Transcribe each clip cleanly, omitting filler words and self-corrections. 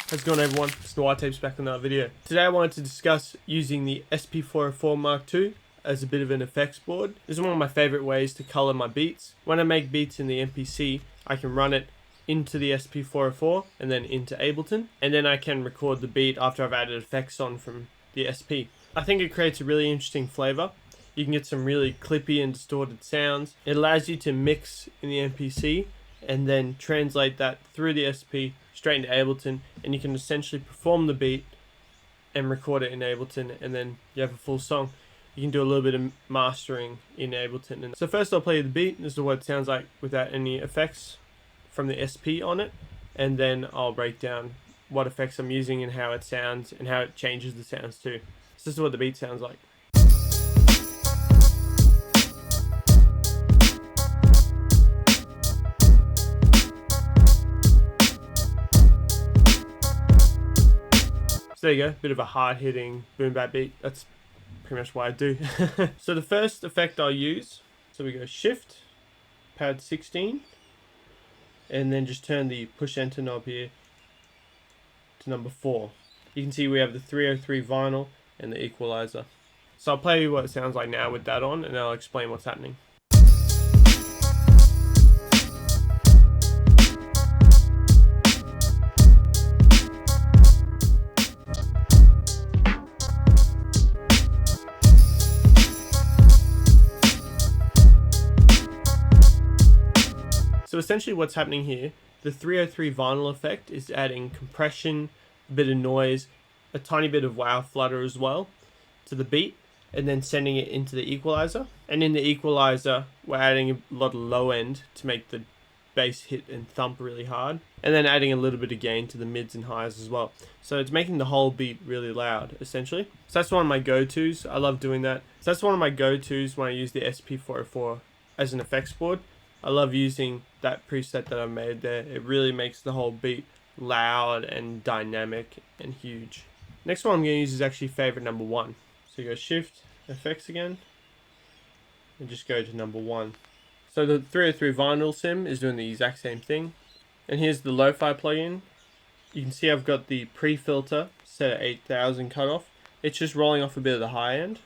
How's it going, everyone? It's Noir Tapes back on another video. Today I wanted to discuss using the Sp404 MKII as a bit of an effects board. This is one of my favorite ways to color my beats. When I make beats in the MPC, I can run it into the Sp404 and then into Ableton, and then I can record the beat after I've added effects on from the SP. I think it creates a really interesting flavor. You can get some really clippy and distorted sounds. It allows you to mix in the MPC and then translate that through the SP straight into Ableton, and you can essentially perform the beat and record it in Ableton, and then you have a full song. You can do a little bit of mastering in Ableton. And so first I'll play you the beat. This is what it sounds like without any effects from the SP on it, and then I'll break down what effects I'm using and how it sounds and how it changes the sounds too. So this is what the beat sounds like. So there you go, bit of a hard-hitting boom bap beat. That's pretty much what I do. So the first effect I'll use, so we go Shift, pad 16, and then just turn the push enter knob here to number 4. You can see we have the 303 vinyl and the equalizer. So I'll play you what it sounds like now with that on, and I'll explain what's happening. So essentially what's happening here, the 303 vinyl effect is adding compression, a bit of noise, a tiny bit of wow flutter as well to the beat, and then sending it into the equalizer. And in the equalizer, we're adding a lot of low end to make the bass hit and thump really hard, and then adding a little bit of gain to the mids and highs as well. So it's making the whole beat really loud, essentially. So that's one of my go-tos. I love doing that. So that's one of my go-tos when I use the Sp404 as an effects board. I love using that preset that I made there. It really makes the whole beat loud and dynamic and huge. Next one I'm going to use is actually favorite number 1. So you go Shift, Effects again, and just go to number 1. So the 303 vinyl sim is doing the exact same thing. And here's the lo-fi plugin. You can see I've got the pre-filter set at 8000 cutoff. It's just rolling off a bit of the high end.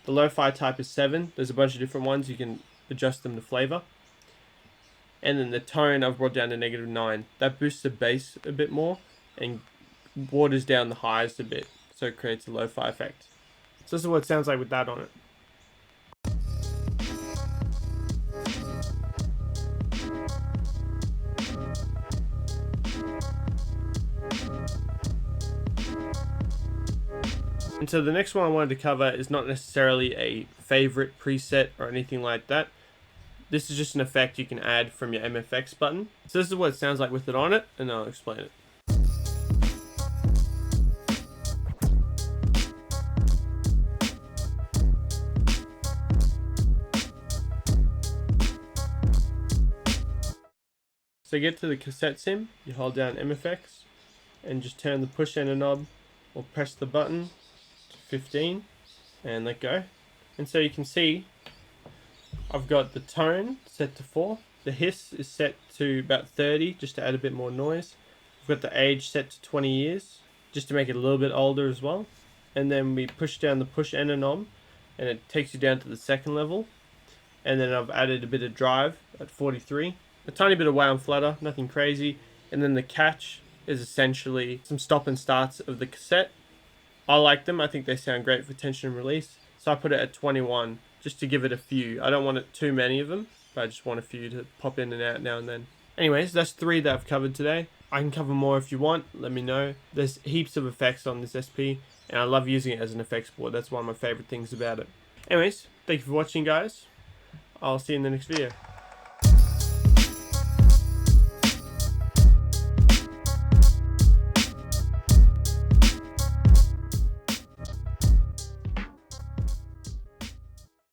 The lo-fi type is 7. There's a bunch of different ones. You can adjust them to flavor. And then the tone I've brought down to -9. That boosts the bass a bit more and waters down the highs a bit, so it creates a lo-fi effect. So this is what it sounds like with that on it. And so the next one I wanted to cover is not necessarily a favorite preset or anything like that. This is just an effect you can add from your MFX button. So this is what it sounds like with it on it, and I'll explain it. So get to the cassette sim, you hold down MFX, and just turn the push enter knob, or press the button to 15, and let go. And so you can see I've got the tone set to 4. The hiss is set to about 30, just to add a bit more noise. I've got the age set to 20 years, just to make it a little bit older as well. And then we push down the push enter knob, and it takes you down to the second level. And then I've added a bit of drive at 43. A tiny bit of wow and flutter, nothing crazy. And then the catch is essentially some stop and starts of the cassette. I like them. I think they sound great for tension and release. So I put it at 21. Just to give it a few. I don't want it too many of them, but I just want a few to pop in and out now and then. Anyways, that's 3 that I've covered today. I can cover more if you want, let me know. There's heaps of effects on this SP, and I love using it as an effects board. That's one of my favorite things about it. Anyways, thank you for watching, guys. I'll see you in the next video.